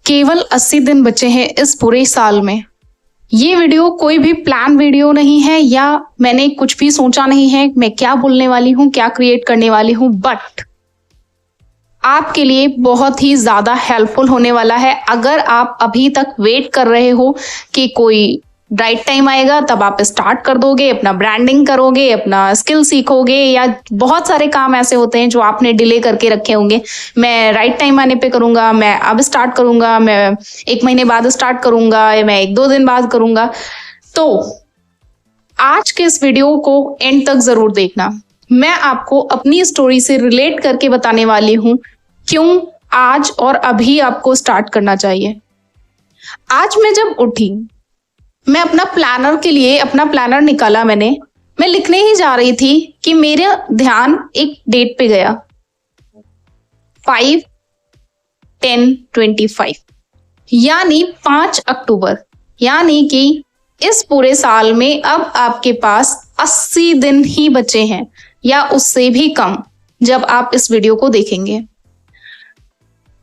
केवल 80 दिन बचे हैं इस पूरे साल में। ये वीडियो कोई भी प्लान वीडियो नहीं है या मैंने कुछ भी सोचा नहीं है मैं क्या बोलने वाली हूँ, क्या क्रिएट करने वाली हूँ, बट आपके लिए बहुत ही ज्यादा हेल्पफुल होने वाला है। अगर आप अभी तक वेट कर रहे हो कि कोई राइट टाइम आएगा तब आप स्टार्ट कर दोगे, अपना ब्रांडिंग करोगे, अपना स्किल सीखोगे, या बहुत सारे काम ऐसे होते हैं जो आपने डिले करके रखे होंगे, मैं राइट टाइम आने पे करूंगा, मैं अब स्टार्ट करूंगा, मैं 1 महीने बाद स्टार्ट करूंगा, या मैं 1-2 दिन बाद करूंगा। तो आज के इस वीडियो को एंड तक जरूर देखना। मैं आपको अपनी स्टोरी से रिलेट करके बताने वाली हूं क्यों आज और अभी आपको स्टार्ट करना चाहिए। आज मैं जब उठी, मैं अपना प्लानर के लिए अपना प्लानर निकाला, मैं लिखने ही जा रही थी कि मेरा ध्यान एक डेट पे गया, 5/10/25 यानी 5 अक्टूबर। यानी कि इस पूरे साल में अब आपके पास 80 दिन ही बचे हैं या उससे भी कम जब आप इस वीडियो को देखेंगे।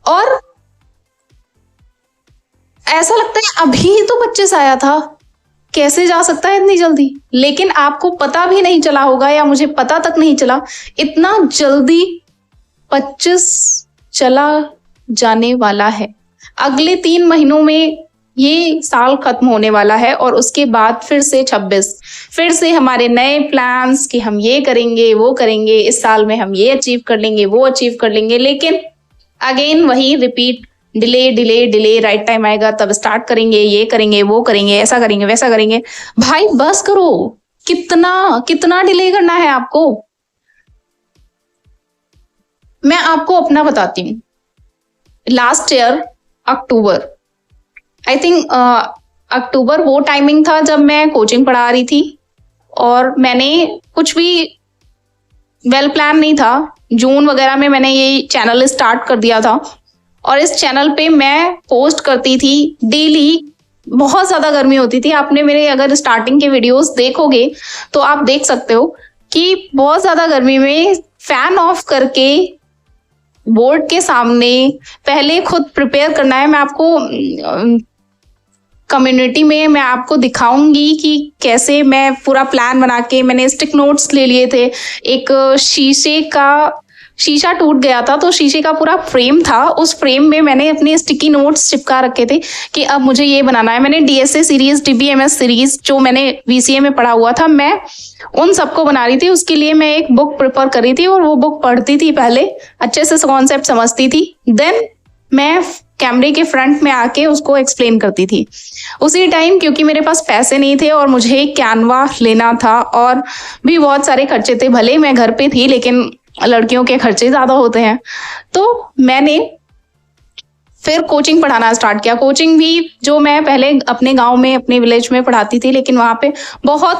और ऐसा लगता है अभी तो 25 आया था, कैसे जा सकता है इतनी जल्दी। लेकिन आपको पता भी नहीं चला होगा या मुझे पता तक नहीं चला, इतना जल्दी 25 चला जाने वाला है। अगले 3 महीनों में ये साल खत्म होने वाला है और उसके बाद फिर से 26, फिर से हमारे नए प्लान्स कि हम ये करेंगे, वो करेंगे, इस साल में हम ये अचीव कर लेंगे, वो अचीव कर लेंगे। लेकिन अगेन वही repeat, delay delay delay, right time आएगा तब स्टार्ट करेंगे, ये करेंगे, वो करेंगे, ऐसा करेंगे, वैसा करेंगे। भाई बस करो, कितना कितना डिले करना है आपको। मैं आपको अपना बताती हूँ। Last year October, I think October वो टाइमिंग था जब मैं कोचिंग पढ़ा रही थी और मैंने कुछ भी वेल प्लान नहीं था। जून वगैरह में मैंने ये चैनल स्टार्ट कर दिया था और इस चैनल पे मैं पोस्ट करती थी डेली। बहुत ज्यादा गर्मी होती थी, आपने मेरे अगर स्टार्टिंग के वीडियोस देखोगे तो आप देख सकते हो कि बहुत ज्यादा गर्मी में फैन ऑफ करके बोर्ड के सामने पहले खुद प्रिपेयर करना है। मैं आपको कम्युनिटी में मैं आपको दिखाऊंगी कि कैसे मैं पूरा प्लान बना के, मैंने स्टिक नोट्स ले लिए थे। एक शीशा टूट गया था तो शीशे का पूरा फ्रेम था, उस फ्रेम में मैंने अपने स्टिकी नोट्स चिपका रखे थे कि अब मुझे ये बनाना है। मैंने डीएसए सीरीज, डीबीएमएस सीरीज जो मैंने वीसीए में पढ़ा हुआ था, मैं उन सबको बना रही थी। उसके लिए मैं एक बुक प्रिपेयर कर रही थी और वो बुक पढ़ती थी, पहले अच्छे से कॉन्सेप्ट समझती थी, देन मैं कैमरे के फ्रंट में आके उसको एक्सप्लेन करती थी। उसी टाइम क्योंकि मेरे पास पैसे नहीं थे और मुझे कैनवा लेना था और भी बहुत सारे खर्चे थे, भले मैं घर पे थी लेकिन लड़कियों के खर्चे ज्यादा होते हैं, तो मैंने फिर कोचिंग पढ़ाना स्टार्ट किया। कोचिंग भी जो मैं पहले अपने गांव में, अपने विलेज में पढ़ाती थी, लेकिन वहां पे बहुत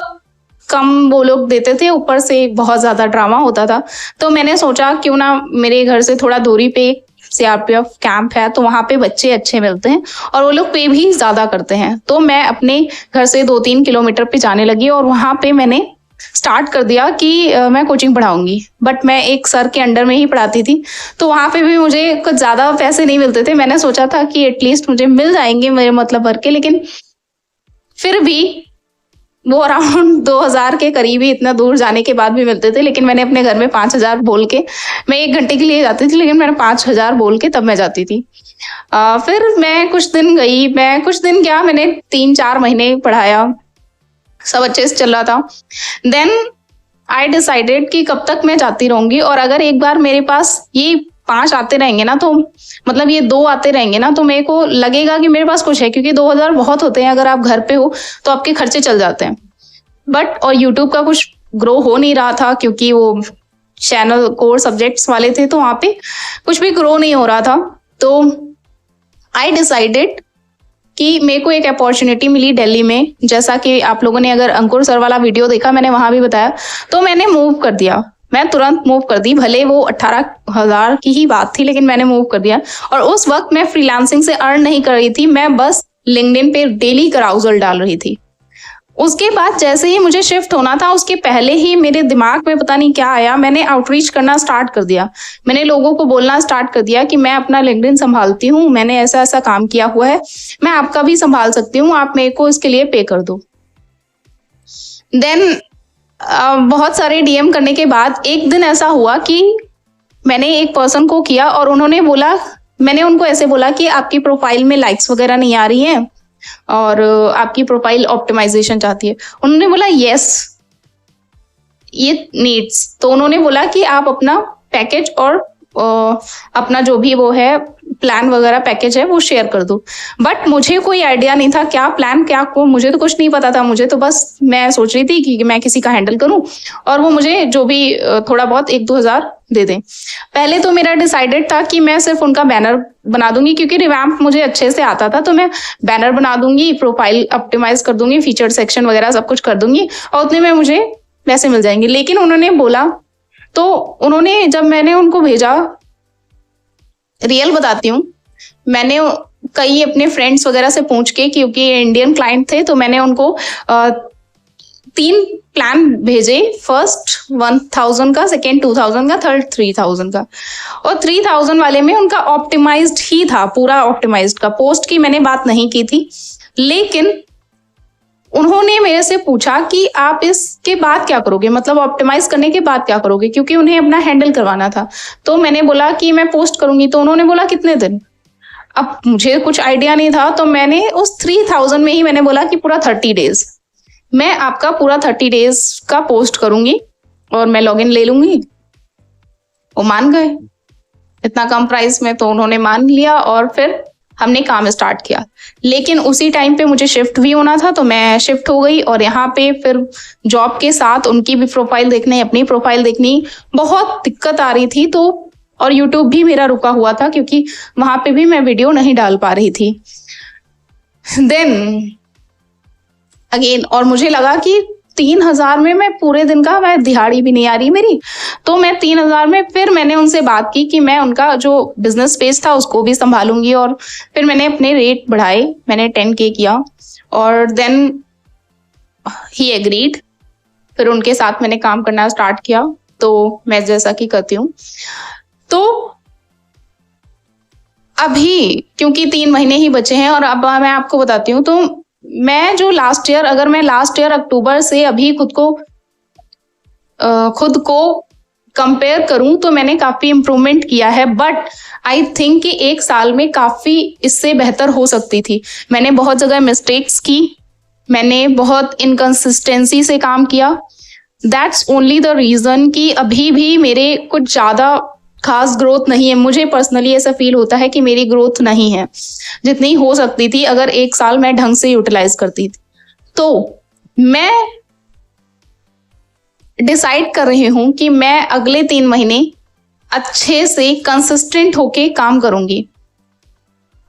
कम वो लोग देते थे, ऊपर से बहुत ज्यादा ड्रामा होता था। तो मैंने सोचा क्यों ना, मेरे घर से थोड़ा दूरी पे सीआरपीएफ कैंप है तो वहां पे बच्चे अच्छे मिलते हैं और वो लोग पे भी ज्यादा करते हैं। तो मैं अपने घर से 2-3 किलोमीटर पे जाने लगी और वहां पे मैंने स्टार्ट कर दिया कि मैं कोचिंग पढ़ाऊंगी। बट मैं एक सर के अंडर में ही पढ़ाती थी तो वहां पे भी मुझे कुछ ज्यादा पैसे नहीं मिलते थे। मैंने सोचा था कि एटलीस्ट मुझे मिल जाएंगे मेरे मतलब भर के, लेकिन फिर भी वो अराउंड 2000 के करीब ही, इतना दूर जाने के बाद भी मिलते थे। लेकिन मैंने अपने घर में 5000 बोल के, मैं 1 घंटे के लिए जाती थी लेकिन मैंने 5000 बोल के तब मैं जाती थी। फिर मैं कुछ दिन गई, मैं कुछ दिन क्या, मैंने 3-4 महीने पढ़ाया, सब अच्छे से चल रहा था। देन आई डिसाइडेड कि कब तक मैं जाती रहूंगी, और अगर एक बार मेरे पास ये 5 आते रहेंगे ना, तो मतलब ये 2 आते रहेंगे ना, तो मेरे को लगेगा कि मेरे पास कुछ है, क्योंकि 2000 बहुत होते हैं अगर आप घर पे हो तो आपके खर्चे चल जाते हैं। बट और यूट्यूब का कुछ ग्रो हो नहीं रहा था क्योंकि वो चैनल कोर सब्जेक्ट्स वाले थे तो वहां पे कुछ भी ग्रो नहीं हो रहा था। तो आई डिसाइडेड कि मेरे को एक अपॉर्चुनिटी मिली दिल्ली में, जैसा कि आप लोगों ने अगर अंकुर सर वाला वीडियो देखा, मैंने वहां भी बताया, तो मैंने मूव कर दिया। मैं तुरंत मूव कर दी, भले वो 18,000 की ही बात थी लेकिन मैंने मूव कर दिया। और उस वक्त मैं फ्रीलांसिंग से अर्न नहीं कर रही थी, मैं बस लिंक्डइन पे डेली कराउजल डाल रही थी। उसके बाद जैसे ही मुझे शिफ्ट होना था, उसके पहले ही मेरे दिमाग में पता नहीं क्या आया, मैंने आउटरीच करना स्टार्ट कर दिया। मैंने लोगों को बोलना स्टार्ट कर दिया कि मैं अपना लिंक्डइन संभालती हूँ, मैंने ऐसा ऐसा काम किया हुआ है, मैं आपका भी संभाल सकती हूँ, आप मेरे को इसके लिए पे कर दो। देन बहुत सारे डीएम करने के बाद एक दिन ऐसा हुआ कि मैंने एक पर्सन को किया और उन्होंने बोला, मैंने उनको ऐसे बोला कि आपकी प्रोफाइल में लाइक्स वगैरह नहीं आ रही हैं और आपकी प्रोफाइल ऑप्टिमाइजेशन चाहती है। उन्होंने बोला यस, ये नीड्स। तो उन्होंने बोला कि आप अपना पैकेज और अपना जो भी वो है प्लान वगैरह पैकेज है वो शेयर कर दो। बट मुझे कोई आइडिया नहीं था क्या प्लान क्या को, मुझे तो कुछ नहीं पता था। मुझे तो बस मैं सोच रही थी कि मैं किसी का हैंडल करूं और वो मुझे जो भी थोड़ा बहुत 1-2 हज़ार दे दें। पहले तो मेरा डिसाइडेड था कि मैं सिर्फ उनका बैनर बना दूंगी, क्योंकि रिवैम्प मुझे अच्छे से आता था, तो मैं बैनर बना दूंगी, प्रोफाइल ऑप्टिमाइज कर दूंगी, फीचर सेक्शन वगैरह सब कुछ कर दूंगी और उतने में मुझे पैसे मिल जाएंगे। लेकिन उन्होंने बोला, तो उन्होंने जब मैंने उनको भेजा, रियल बताती हूँ, मैंने कई अपने फ्रेंड्स वगैरह से पूछ के, क्योंकि इंडियन क्लाइंट थे, तो मैंने उनको 3 प्लान भेजे। फर्स्ट 1000 का, सेकेंड 2000 का, थर्ड 3000 का। और 3000 वाले में उनका ऑप्टिमाइज्ड ही था, पूरा ऑप्टिमाइज्ड का। पोस्ट की मैंने बात नहीं की थी, लेकिन उन्होंने मेरे से पूछा कि आप इसके बाद क्या करोगे, मतलब ऑप्टिमाइज करने के बाद क्या करोगे, क्योंकि उन्हें अपना हैंडल करवाना था। तो मैंने बोला कि मैं पोस्ट करूंगी। तो उन्होंने बोला कितने दिन। अब मुझे कुछ आइडिया नहीं था, तो मैंने उस 3000 में ही मैंने बोला कि पूरा 30 डेज, मैं आपका पूरा 30 डेज का पोस्ट करूंगी और मैं लॉगिन ले लूंगी। वो मान गए इतना कम प्राइस में, तो उन्होंने मान लिया और फिर हमने काम स्टार्ट किया। लेकिन उसी टाइम पे मुझे शिफ्ट भी होना था, तो मैं शिफ्ट हो गई और यहाँ पे फिर जॉब के साथ उनकी भी प्रोफाइल देखनी, अपनी प्रोफाइल देखनी, बहुत दिक्कत आ रही थी। तो और यूट्यूब भी मेरा रुका हुआ था, क्योंकि वहां पे भी मैं वीडियो नहीं डाल पा रही थी। देन अगेन, और मुझे लगा कि 3000 में मैं पूरे दिन का, मैं दिहाड़ी भी नहीं आ रही मेरी, तो मैं 3000 में फिर मैंने उनसे बात की कि मैं उनका जो बिजनेस पेज था उसको भी संभालूंगी। और फिर मैंने अपने रेट बढ़ाए, मैंने 10K किया और देन ही एग्रीड। फिर उनके साथ मैंने काम करना स्टार्ट किया, तो मैं जैसा कि करती हूँ। तो अभी क्योंकि 3 महीने ही बचे हैं और अब मैं आपको बताती हूँ, तो मैं जो लास्ट ईयर, अगर मैं लास्ट ईयर अक्टूबर से अभी खुद को कंपेयर करूं, तो मैंने काफी इम्प्रूवमेंट किया है। बट आई थिंक कि 1 साल में काफी इससे बेहतर हो सकती थी। मैंने बहुत जगह मिस्टेक्स की, मैंने बहुत इनकंसिस्टेंसी से काम किया। दैट्स ओनली द रीजन कि अभी भी मेरे कुछ ज्यादा खास ग्रोथ नहीं है। मुझे पर्सनली ऐसा फील होता है कि मेरी ग्रोथ नहीं है जितनी हो सकती थी अगर 1 साल मैं ढंग से यूटिलाइज करती थी। तो मैं डिसाइड कर रही हूं कि मैं अगले 3 महीने अच्छे से कंसिस्टेंट होके काम करूंगी।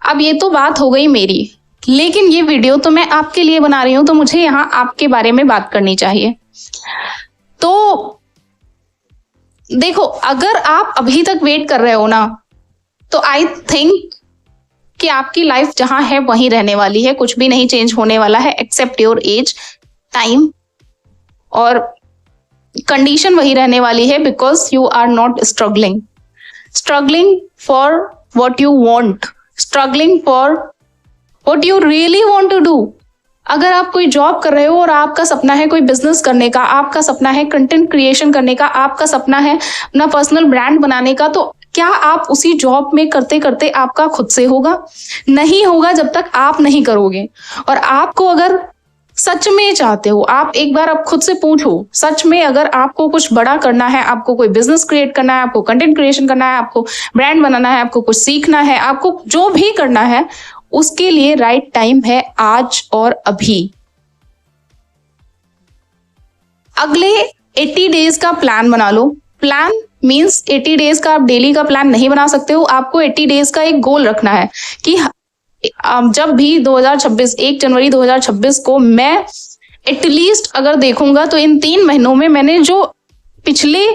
अब ये तो बात हो गई मेरी, लेकिन ये वीडियो तो मैं आपके लिए बना रही हूं, तो मुझे यहाँ आपके बारे में बात करनी चाहिए। तो देखो, अगर आप अभी तक वेट कर रहे हो ना, तो आई थिंक कि आपकी लाइफ जहां है वहीं रहने वाली है, कुछ भी नहीं चेंज होने वाला है एक्सेप्ट योर एज, टाइम और कंडीशन वही रहने वाली है। Because you are not struggling for what you want, struggling for what you really want to do. अगर आप कोई जॉब कर रहे हो और आपका सपना है कोई बिजनेस करने का, आपका सपना है कंटेंट क्रिएशन करने का, आपका सपना है अपना पर्सनल ब्रांड बनाने का, तो क्या आप उसी जॉब में करते करते आपका खुद से होगा? नहीं होगा जब तक आप नहीं करोगे। और आपको अगर सच में चाहते हो, आप एक बार आप खुद से पूछो, सच में अगर आपको कुछ बड़ा करना है, आपको कोई बिजनेस क्रिएट करना है, आपको कंटेंट क्रिएशन करना है, आपको ब्रांड बनाना है, आपको कुछ सीखना है, आपको जो भी करना है, उसके लिए राइट टाइम है आज और अभी। अगले 80 डेज का प्लान बना लो। प्लान मींस 80 डेज का आप डेली का प्लान नहीं बना सकते हो। आपको 80 डेज का एक गोल रखना है कि जब भी 2026 1 जनवरी 2026 को मैं एटलीस्ट अगर देखूंगा तो इन 3 महीनों में मैंने जो पिछले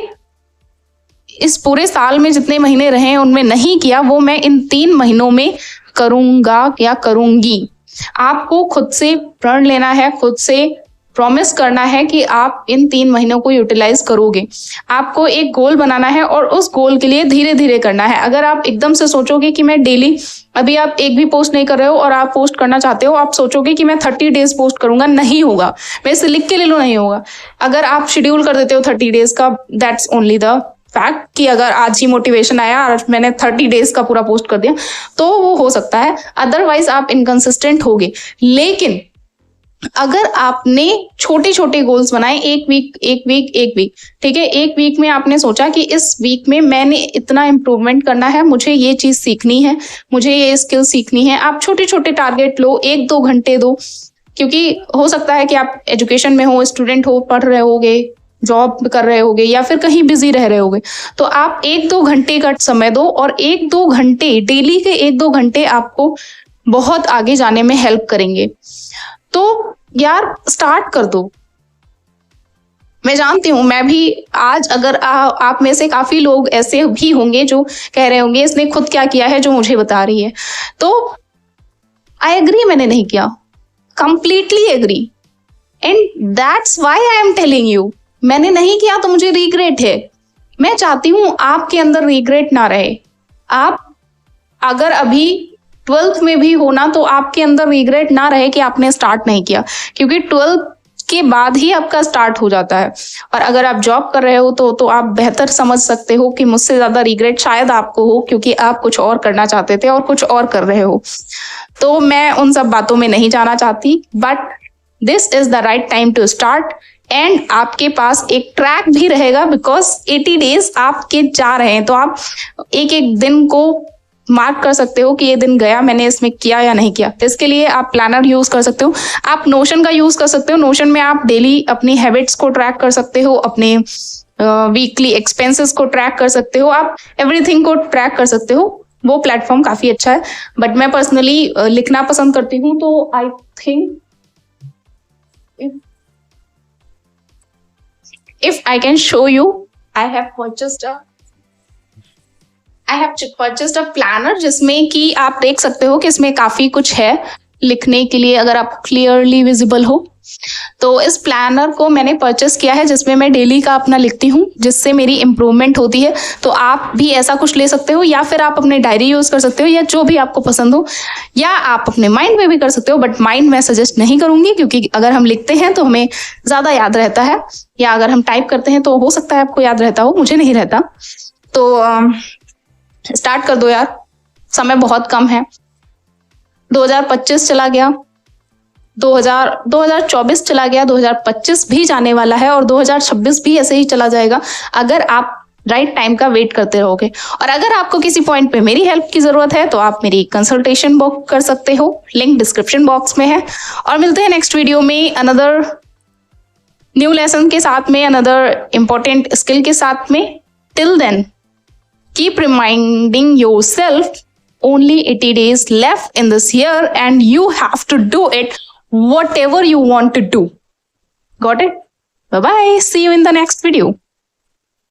इस पूरे साल में जितने महीने रहे हैं उनमें नहीं किया, वो मैं इन 3 महीनों में करूंगा या करूंगी। आपको खुद से प्रण लेना है, खुद से प्रॉमिस करना है कि आप इन 3 महीनों को यूटिलाइज करोगे। आपको एक गोल बनाना है और उस गोल के लिए धीरे धीरे करना है। अगर आप एकदम से सोचोगे कि मैं डेली, अभी आप एक भी पोस्ट नहीं कर रहे हो और आप पोस्ट करना चाहते हो, आप सोचोगे कि मैं 30 डेज पोस्ट करूंगा, नहीं होगा। मैं इसे लिख के ले लूं, नहीं होगा। अगर आप शेड्यूल कर देते हो 30 डेज का, दैट्स ओनली द फैक्ट कि अगर आज ही मोटिवेशन आया और मैंने 30 डेज का पूरा पोस्ट कर दिया तो वो हो सकता है, अदरवाइज आप इनकंसिस्टेंट होगे। लेकिन अगर आपने छोटे छोटे गोल्स बनाए, एक वीक, ठीक है, एक वीक में आपने सोचा कि इस वीक में मैंने इतना इंप्रूवमेंट करना है, मुझे ये चीज सीखनी है, मुझे ये स्किल सीखनी है। आप छोटे छोटे टारगेट लो, 1-2 घंटे दो, क्योंकि हो सकता है कि आप एजुकेशन में हो, स्टूडेंट हो, पढ़ रहे होगे, जॉब कर रहे होगे या फिर कहीं बिजी रह रहे होगे, तो आप 1-2 घंटे का समय दो और 1-2 घंटे, डेली के 1-2 घंटे आपको बहुत आगे जाने में हेल्प करेंगे। तो यार स्टार्ट कर दो। मैं जानती हूं, मैं भी आज, अगर आप में से काफी लोग ऐसे भी होंगे जो कह रहे होंगे इसने खुद क्या किया है जो मुझे बता रही है, तो आई एग्री, मैंने नहीं किया, completely agree, and that's why I am telling you. मैंने नहीं किया तो मुझे रिग्रेट है। मैं चाहती हूं आपके अंदर रिग्रेट ना रहे। आप अगर अभी 12th में भी हो ना, तो आपके अंदर रिग्रेट ना रहे कि आपने स्टार्ट नहीं किया, क्योंकि 12th के बाद ही आपका स्टार्ट हो जाता है। और अगर आप जॉब कर रहे हो तो आप बेहतर समझ सकते हो कि मुझसे ज्यादा रिग्रेट शायद आपको हो, क्योंकि आप कुछ और करना चाहते थे और कुछ और कर रहे हो। तो मैं उन सब बातों में नहीं जाना चाहती, but this is the right time to start. And आपके पास एक ट्रैक भी रहेगा, बिकॉज 80 डेज आपके जा रहे हैं, तो आप एक एक दिन को मार्क कर सकते हो कि ये दिन गया, मैंने इसमें किया या नहीं किया। तो इसके लिए आप प्लानर यूज कर सकते हो, आप नोशन का यूज कर सकते हो। नोशन में आप डेली अपनी हैबिट्स को ट्रैक कर सकते हो, अपने वीकली एक्सपेंसेस को ट्रैक कर सकते हो, आप एवरीथिंग को ट्रैक कर सकते हो। वो प्लेटफॉर्म काफी अच्छा है, बट मैं पर्सनली लिखना पसंद करती हूँ, तो I think if I can show you, I have purchased a planner जिसमें कि आप देख सकते हो कि इसमें काफी कुछ है लिखने के लिए, अगर आप क्लियरली विजिबल हो। तो इस प्लानर को मैंने परचेस किया है, जिसमें मैं डेली का अपना लिखती हूँ, जिससे मेरी इंप्रूवमेंट होती है। तो आप भी ऐसा कुछ ले सकते हो, या फिर आप अपने डायरी यूज कर सकते हो, या जो भी आपको पसंद हो, या आप अपने माइंड में भी कर सकते हो। बट माइंड में सजेस्ट नहीं करूंगी, क्योंकि अगर हम लिखते हैं तो हमें ज्यादा याद रहता है, या अगर हम टाइप करते हैं तो हो सकता है आपको याद रहता हो, मुझे नहीं रहता। तो स्टार्ट कर दो यार, समय बहुत कम है। 2025 चला गया, 2024 चला गया, 2025 भी जाने वाला है, और 2026 भी ऐसे ही चला जाएगा, अगर आप राइट टाइम का वेट करते रहोगे। और अगर आपको किसी पॉइंट पे मेरी हेल्प की जरूरत है, तो आप मेरी कंसल्टेशन बुक कर सकते हो, लिंक डिस्क्रिप्शन बॉक्स में है। और मिलते हैं नेक्स्ट वीडियो में अनदर न्यू लेसन के साथ में, अनदर इंपॉर्टेंट स्किल के साथ में। Till then keep reminding yourself only 80 days left in this year, and you have to do it whatever you want to do. Got it? Bye bye. See you in the next video.